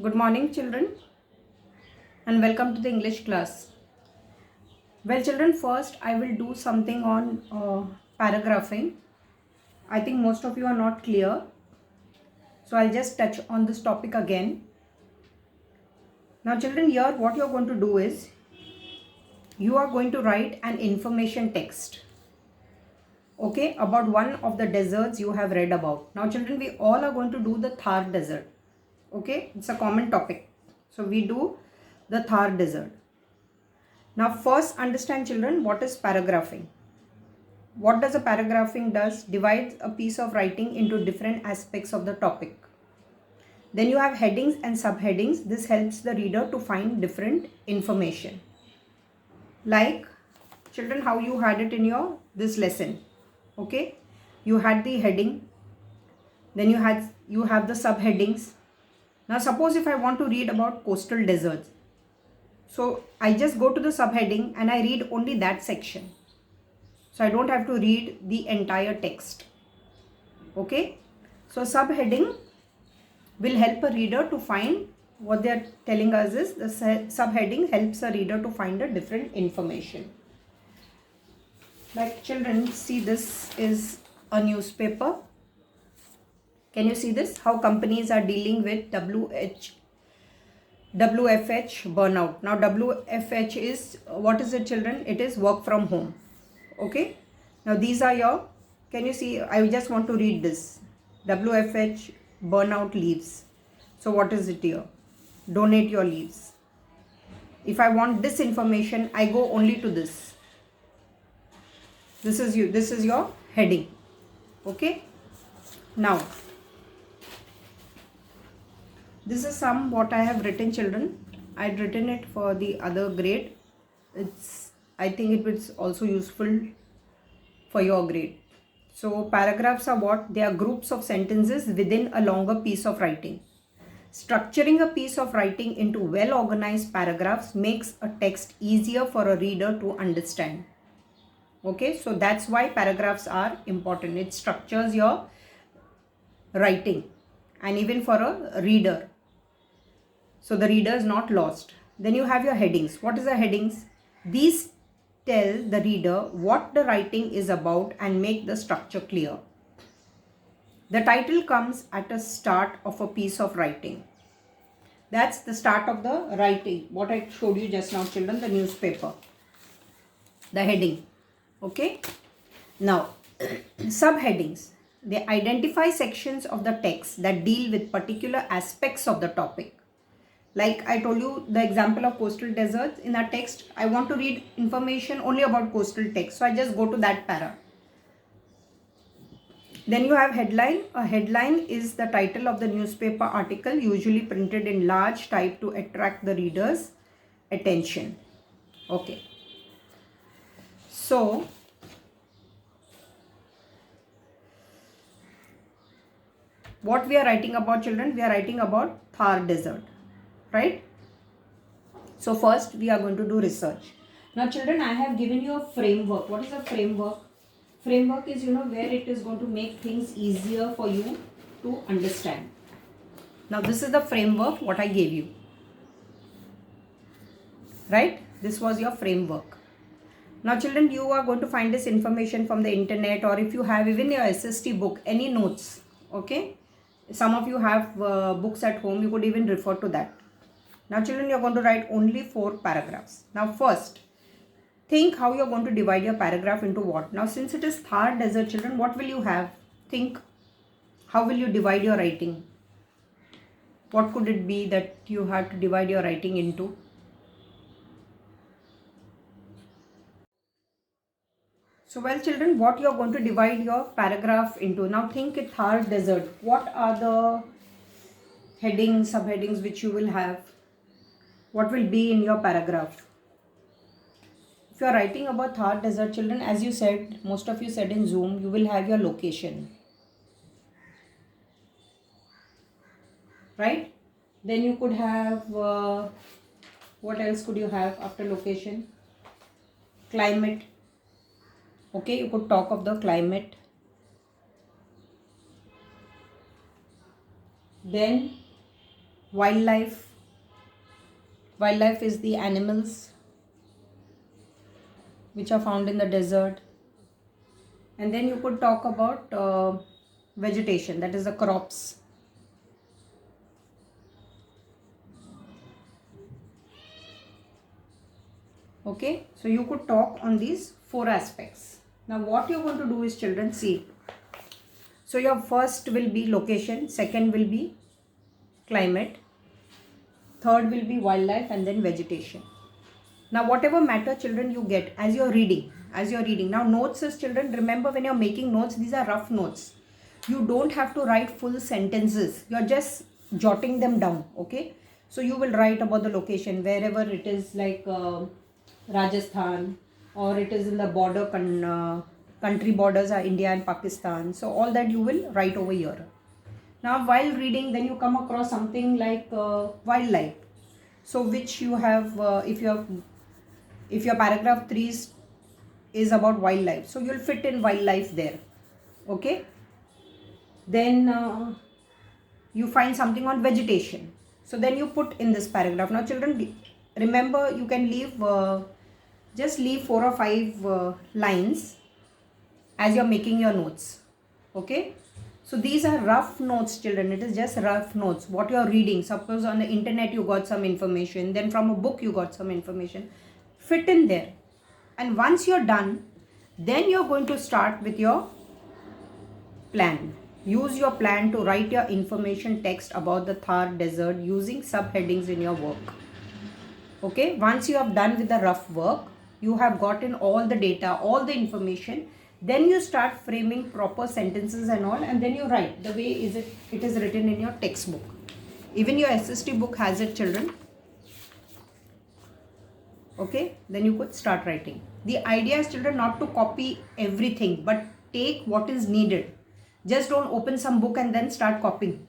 Good morning, children, and welcome to the English class. Well, children, first I will do something on paragraphing. I think most of you are not clear, so I'll just touch on this topic again. Now, children, here what you're going to do is you are going to write an information text, okay, about one of the deserts you have read about. Now, children, we all are going to do the Thar Desert, okay? It's a common topic. So, we do the Thar Desert. Now first understand, children, what is paragraphing. What does a paragraphing does? Divides a piece of writing into different aspects of the topic. Then you have headings and subheadings. This helps the reader to find different information. Like, children, how you had it in your this lesson. Okay, you had the heading, then you have the subheadings. Now suppose if I want to read about coastal deserts, so I just go to the subheading and I read only that section. So I don't have to read the entire text. Okay. So subheading will help a reader to find what they are telling us is the subheading helps a reader to find a different information. Like, children, see, this is a newspaper. Can you see this? How companies are dealing with WFH burnout. Now WFH is, what is it, children? It is work from home. Okay. Now these are your, can you see, I just want to read this. WFH burnout leaves. So what is it here? Donate your leaves. If I want this information, I go only to this. This is your heading. Okay. Now this is some what I have written, children. I'd written it for the other grade. I think it was also useful for your grade. So paragraphs are what? They are groups of sentences within a longer piece of writing. Structuring a piece of writing into well organized paragraphs makes a text easier for a reader to understand. Okay, so that's why paragraphs are important. It structures your writing and even for a reader, so the reader is not lost. Then you have your headings. What is the headings? These tell the reader what the writing is about and make the structure clear. The title comes at the start of a piece of writing. That's the start of the writing. What I showed you just now, children, the newspaper. The heading. Okay. Now, subheadings. They identify sections of the text that deal with particular aspects of the topic. Like I told you the example of coastal deserts. In a text, I want to read information only about coastal text. So I just go to that para. Then you have headline. A headline is the title of the newspaper article, usually printed in large type to attract the reader's attention. Okay. So what we are writing about, children? We are writing about Thar Desert. Right? So first we are going to do research. Now, children, I have given you a framework. What is a framework? Framework is, where it is going to make things easier for you to understand. Now this is the framework what I gave you. Right? This was your framework. Now, children, you are going to find this information from the internet, or if you have even your SST book, any notes. Okay? Some of you have books at home, you could even refer to that. Now, children, you're going to write only 4 paragraphs. Now, first, think how you're going to divide your paragraph into what. Now, since it is Thar Desert, children, what will you have? Think, how will you divide your writing? What could it be that you have to divide your writing into? So, well, children, what you're going to divide your paragraph into. Now, think it Thar Desert. What are the headings, subheadings which you will have? What will be in your paragraph? If you are writing about Thar Desert, children, as you said, most of you said in Zoom, you will have your location. Right? Then you could have, what else could you have after location? Climate. Okay, you could talk of the climate. Then Wildlife. Wildlife is the animals which are found in the desert. And then you could talk about vegetation, that is the crops. Okay, so you could talk on these 4 aspects. Now what you're going to do is, children, see. So your first will be location, second will be climate, third will be wildlife, and then vegetation. Now whatever matter, children, you get as you're reading. Now notes is, children, remember when you're making notes, these are rough notes. You don't have to write full sentences. You're just jotting them down, okay? So you will write about the location, wherever it is, like Rajasthan, or it is in the border country borders are India and Pakistan. So all that you will write over here. Now while reading, then you come across something like wildlife. So which you have, if your paragraph 3 is about wildlife, so you'll fit in wildlife there, okay? Then you find something on vegetation, so then you put in this paragraph. Now children, remember, you can leave just leave 4 or 5 lines as you're making your notes, okay? So these are rough notes, children. It is just rough notes, what you're reading. Suppose on the internet you got some information, then from a book you got some information, fit in there. And once you're done, then you're going to start with your plan. Use your plan to write your information text about the Thar desert using subheadings in your work. Okay, once you have done with the rough work, you have gotten all the data, all the information, then you start framing proper sentences and all, and then you write the way it is written in your textbook. Even your SST book has it, children. Okay, then you could start writing. The idea is, children, not to copy everything, but take what is needed. Just don't open some book and then start copying.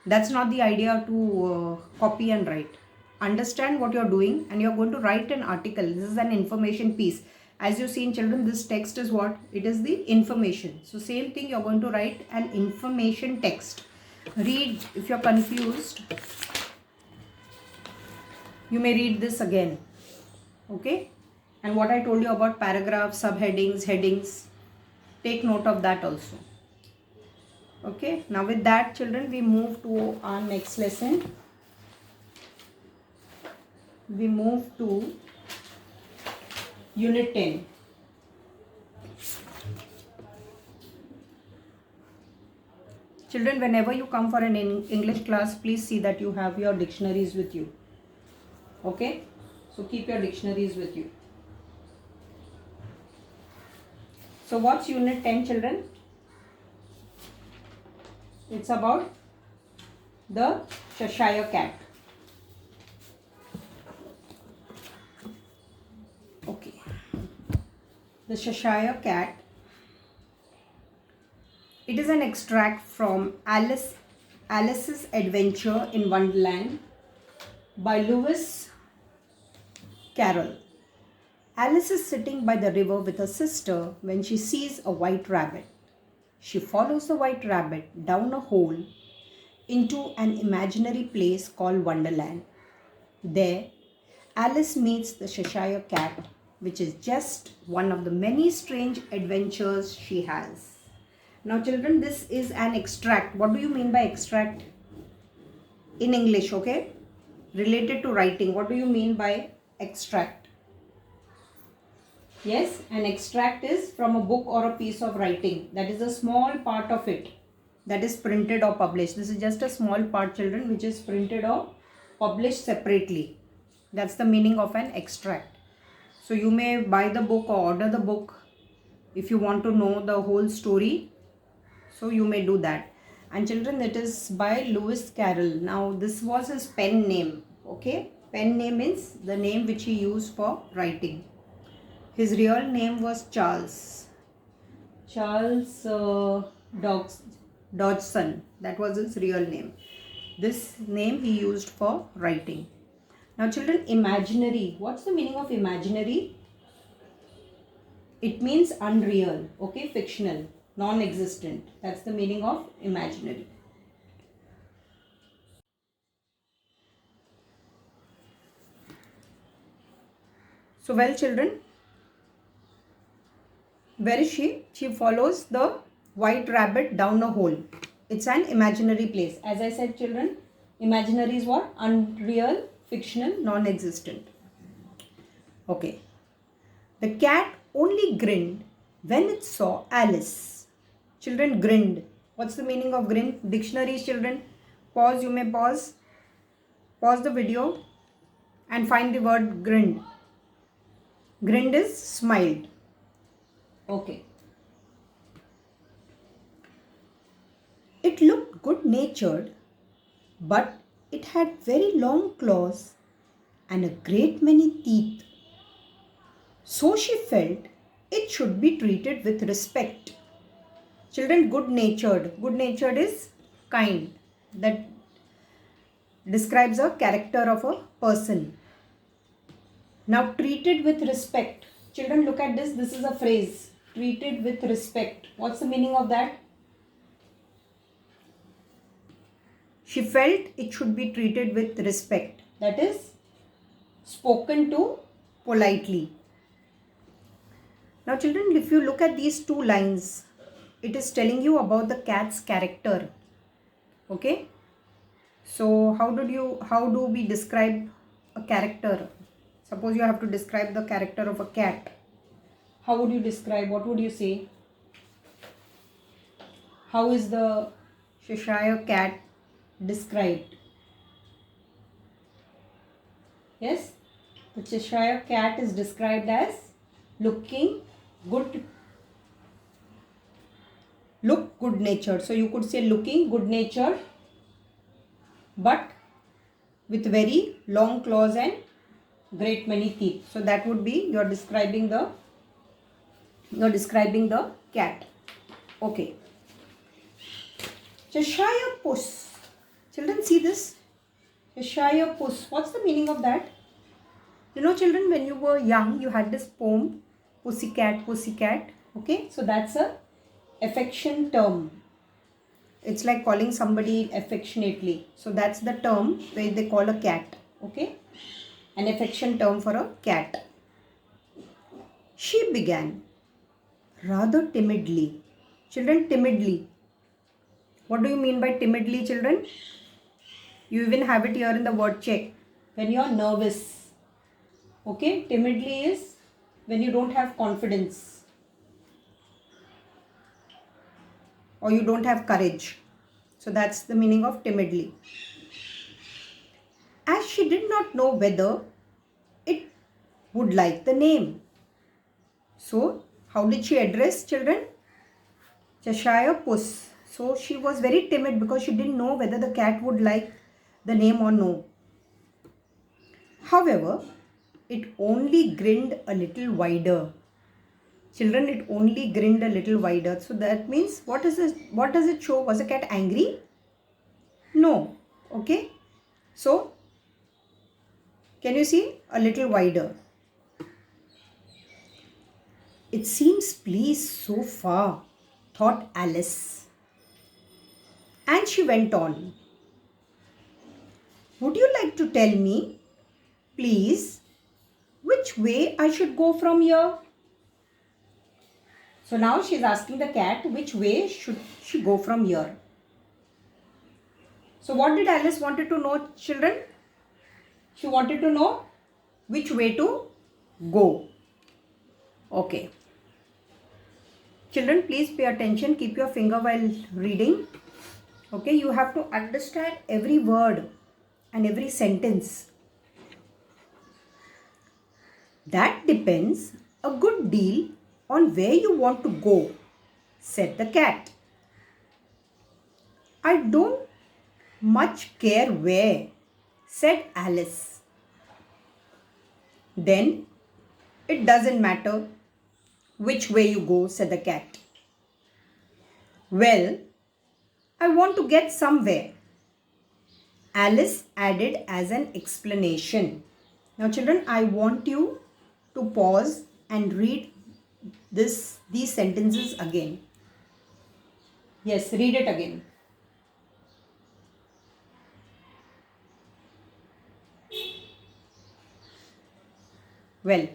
That's not the idea, to copy and write. Understand what you're doing, and you're going to write an article. This is an information piece. As you see in, children, this text is what? It is the information. So same thing, you're going to write an information text. Read. If you're confused, you may read this again, okay? And what I told you about paragraphs, subheadings, headings, take note of that also. Okay, now with that, children, we move to our next lesson. We move to Unit 10. Children, whenever you come for an English class, please see that you have your dictionaries with you. Okay, so keep your dictionaries with you. So what's Unit 10, children? It's about the Cheshire Cat. Okay, the Cheshire Cat. It is an extract from Alice's Adventure in Wonderland by Lewis Carroll. Alice is sitting by the river with her sister when she sees a white rabbit. She follows the white rabbit down a hole into an imaginary place called Wonderland. There, Alice meets the Cheshire Cat, which is just one of the many strange adventures she has. Now children, this is an extract. What do you mean by extract? In English, okay? Related to writing, what do you mean by extract? Yes, an extract is from a book or a piece of writing. That is a small part of it that is printed or published. This is just a small part, children, which is printed or published separately. That's the meaning of an extract. So you may buy the book or order the book if you want to know the whole story. So you may do that. And children, it is by Lewis Carroll. Now this was his pen name. Okay, pen name is the name which he used for writing. His real name was Charles Dodgson. That was his real name. This name he used for writing. Now children, imaginary. What's the meaning of imaginary? It means unreal, okay, fictional, non-existent. That's the meaning of imaginary. So, well, children, where is she? She follows the white rabbit down a hole. It's an imaginary place. As I said, children, imaginary is what? Unreal, fictional, non-existent. Okay. The cat only grinned when it saw Alice. Children, grinned. What's the meaning of grin? Dictionaries, children. Pause, you may pause. Pause the video and find the word grinned. Grinned is smiled. Okay. It looked good-natured, but it had very long claws and a great many teeth. So she felt it should be treated with respect. Children, good-natured. Good-natured is kind. That describes a character of a person. Now, treated with respect. Children, look at this. This is a phrase. Treated with respect. What's the meaning of that? She felt it should be treated with respect. That is, spoken to politely. Now, children, if you look at these two lines, it is telling you about the cat's character. Okay? So, how do we describe a character? Suppose you have to describe the character of a cat. How would you describe? What would you say? How is the Cheshire cat described? Yes, the Cheshire cat is described as looking good-natured. So you could say looking good-natured, but with very long claws and great many teeth. So that would be you're describing the cat. Okay. Cheshire puss. Children, see this? Cheshire puss. What's the meaning of that? You know, children, when you were young, you had this poem, Pussycat, Pussycat. Okay, so that's a affection term. It's like calling somebody affectionately. So that's the term where they call a cat. Okay, an affection term for a cat. She began rather timidly. Children, timidly. What do you mean by timidly, children? You even have it here in the word check. When you are nervous. Okay, timidly is when you don't have confidence or you don't have courage. So that's the meaning of timidly. As she did not know whether it would like the name. So how did she address children? Cheshire puss. So she was very timid because she didn't know whether the cat would like the name or no. However, it only grinned a little wider. Children, it only grinned a little wider. So that means what does it show? Was the cat angry? No. Okay. So can you see? A little wider. It seems pleased so far, thought Alice. And she went on. Would you like to tell me, please, which way I should go from here? So now she is asking the cat, which way should she go from here? So what did Alice wanted to know, children? She wanted to know which way to go. Okay. Children, please pay attention. Keep your finger while reading. Okay, you have to understand every word and every sentence. That depends a good deal on where you want to go, said the cat. I don't much care where, said Alice. Then it doesn't matter which way you go, said the cat. Well, I want to get somewhere, Alice added as an explanation. Now children, I want you to pause and read these sentences again. Yes, read it again. Well,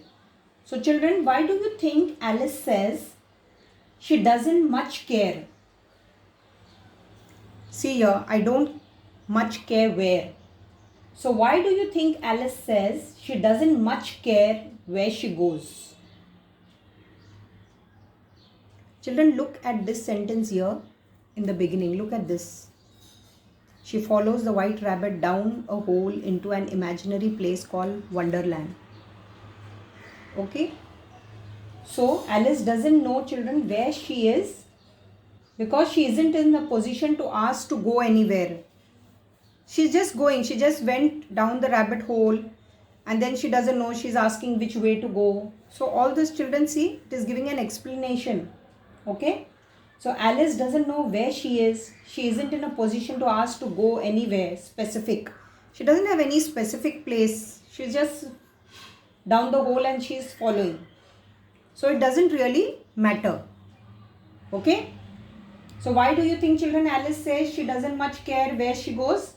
So children, why do you think Alice says she doesn't much care? See here, I don't much care where. So why do you think Alice says she doesn't much care where she goes? Children, look at this sentence here in the beginning. Look at this. She follows the white rabbit down a hole into an imaginary place called Wonderland. Okay? So Alice doesn't know, children, where she is because she isn't in a position to ask to go anywhere. She's just going. She just went down the rabbit hole and then she doesn't know. She's asking which way to go. So all this, children, see, it is giving an explanation. Okay? So Alice doesn't know where she is. She isn't in a position to ask to go anywhere specific. She doesn't have any specific place. She's just down the hole and she's following. So it doesn't really matter. Okay? So why do you think, children, Alice says she doesn't much care where she goes?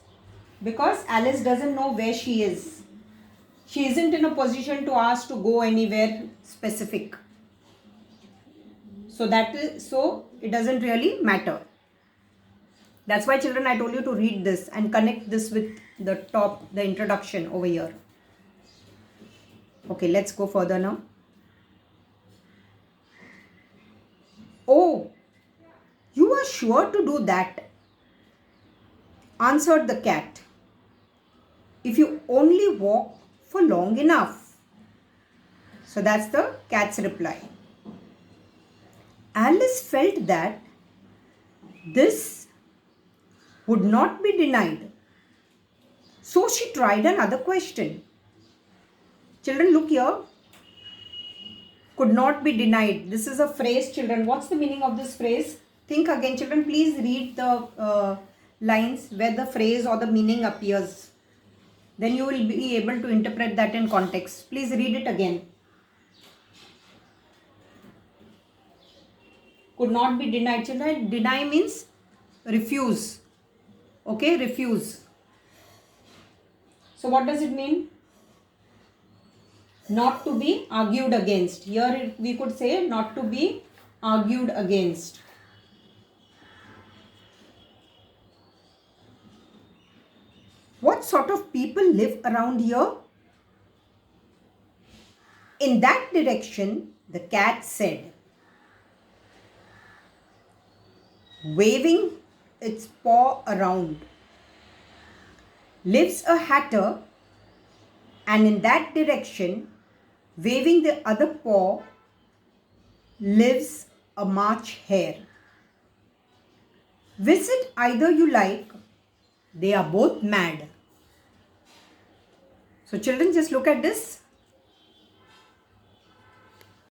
Because Alice doesn't know where she is. She isn't in a position to ask to go anywhere specific. So it doesn't really matter. That's why, children, I told you to read this and connect this with the introduction over here. Okay, let's go further now. Oh, you are sure to do that, answered the cat. If you only walk for long enough. So that's the cat's reply. Alice felt that this would not be denied. So she tried another question. Children, look here. Could not be denied. This is a phrase, children. What's the meaning of this phrase? Think again, children. Please read the lines where the phrase or the meaning appears. Then you will be able to interpret that in context. Please read it again. Could not be denied. Children, deny means refuse. Okay, refuse. So what does it mean? Not to be argued against. Here we could say not to be argued against. What sort of people live around here? In that direction, the cat said, waving its paw around. Lives a hatter, and in that direction, waving the other paw, lives a March hare. Visit either you like, they are both mad. So children, just look at this.